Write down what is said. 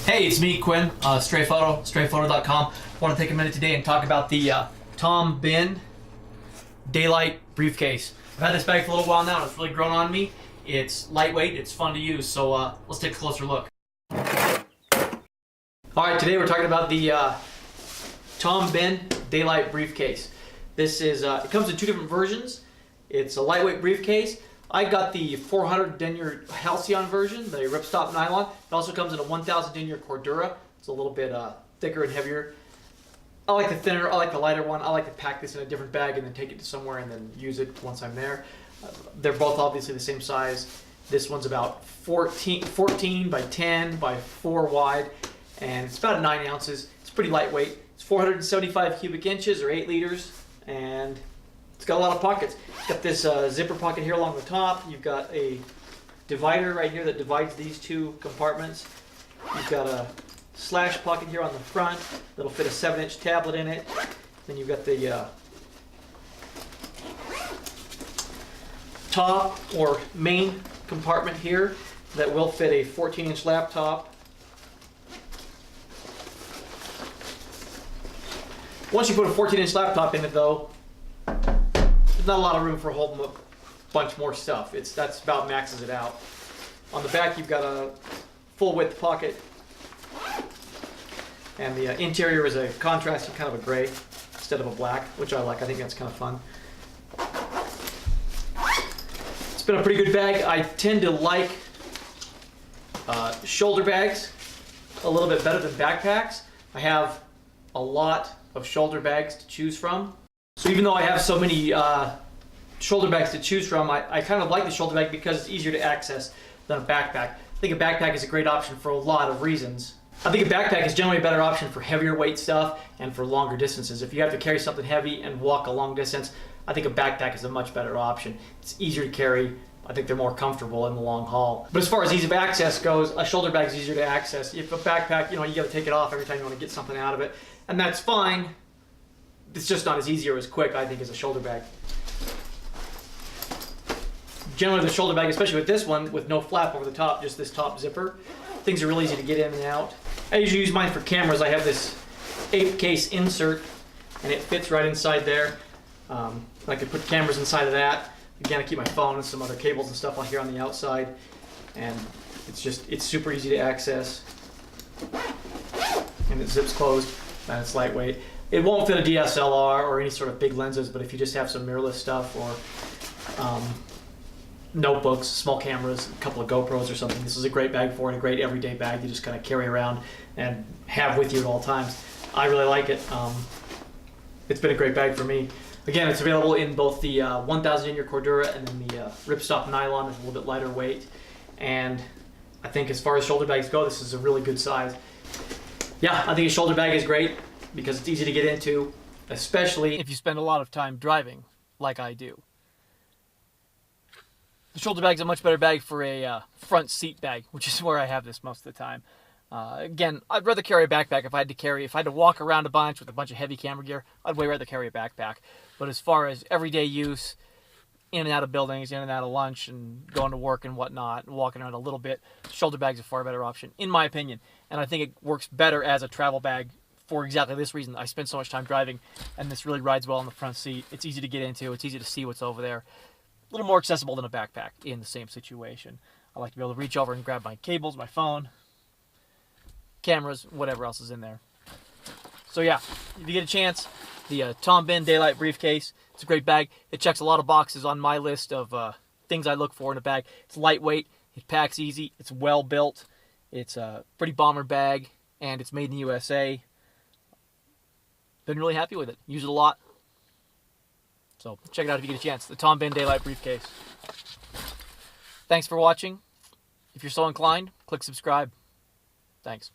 Hey, it's me, Quinn, strayfoto, strayfoto.com. I want to take a minute today and talk about the Tom Bihn Daylight briefcase. I've had this bag for a little while now, and it's really grown on me. It's lightweight, it's fun to use, so let's take a closer look. Alright, today we're talking about the Tom Bihn Daylight briefcase. This is, it comes in two different versions. It's a lightweight briefcase. I got the 400 denier halcyon version, the ripstop nylon. It also comes in a 1000 denier cordura. It's a little bit thicker and heavier. I like the thinner, I like the lighter one. I like to pack this in a different bag and then take it to somewhere and then use it once I'm there. They're both obviously the same size. This one's about 14 by 10 by 4 wide, and it's about 9 ounces. It's pretty lightweight. It's 475 cubic inches or 8 liters, and it's got a lot of pockets. It's got this zipper pocket here along the top. You've got a divider right here that divides these two compartments. You've got a slash pocket here on the front that'll fit a 7-inch tablet in it. Then you've got the top or main compartment here that will fit a 14-inch laptop. Once you put a 14-inch laptop in it, though, there's not a lot of room for holding a bunch more stuff. That's about maxes it out. On the back, you've got a full width pocket, and the interior is a contrasting kind of a gray instead of a black, which I like. I think that's kind of fun. It's been a pretty good bag. I tend to like shoulder bags a little bit better than backpacks. I have a lot of shoulder bags to choose from. So even though I have so many shoulder bags to choose from, I kind of like the shoulder bag because it's easier to access than a backpack. I think a backpack is a great option for a lot of reasons. I think a backpack is generally a better option for heavier weight stuff and for longer distances. If you have to carry something heavy and walk a long distance, I think a backpack is a much better option. It's easier to carry. I think they're more comfortable in the long haul. But as far as ease of access goes, a shoulder bag is easier to access. If a backpack, you got to take it off every time you want to get something out of it, and that's fine. It's just not as easy or as quick, I think, as a shoulder bag. Generally, the shoulder bag, especially with this one, with no flap over the top, just this top zipper, things are really easy to get in and out. I usually use mine for cameras. I have this 8 case insert, and it fits right inside there. I can put cameras inside of that. Again, I keep my phone and some other cables and stuff on here on the outside, and it's super easy to access. And it zips closed, and it's lightweight. It won't fit a DSLR or any sort of big lenses, but if you just have some mirrorless stuff or notebooks, small cameras, a couple of GoPros or something, this is a great bag for it, a great everyday bag you just kind of carry around and have with you at all times. I really like it. It's been a great bag for me. Again, it's available in both the 1000 denier cordura and then the ripstop nylon. It's a little bit lighter weight. And I think as far as shoulder bags go, this is a really good size. Yeah, I think a shoulder bag is great because it's easy to get into, especially if you spend a lot of time driving, like I do. The shoulder bag is a much better bag for a front seat bag, which is where I have this most of the time. Again, I'd rather carry a backpack if I had to walk around a bunch with a bunch of heavy camera gear. I'd way rather carry a backpack. But as far as everyday use, in and out of buildings, in and out of lunch, and going to work and whatnot, and walking around a little bit, shoulder bag's a far better option, in my opinion. And I think it works better as a travel bag for exactly this reason. I spend so much time driving, and this really rides well in the front seat. It's easy to get into. It's easy to see what's over there. A little more accessible than a backpack in the same situation. I like to be able to reach over and grab my cables, my phone, cameras, whatever else is in there. So yeah, if you get a chance, the Tom Bihn Daylight briefcase, it's a great bag. It checks a lot of boxes on my list of things I look for in a bag. It's lightweight, it packs easy, it's well built, it's a pretty bomber bag, and it's made in the USA. Been really happy with it. Use it a lot. So check it out if you get a chance. The Tom Bihn Daylight briefcase. Thanks for watching. If you're so inclined, click subscribe. Thanks.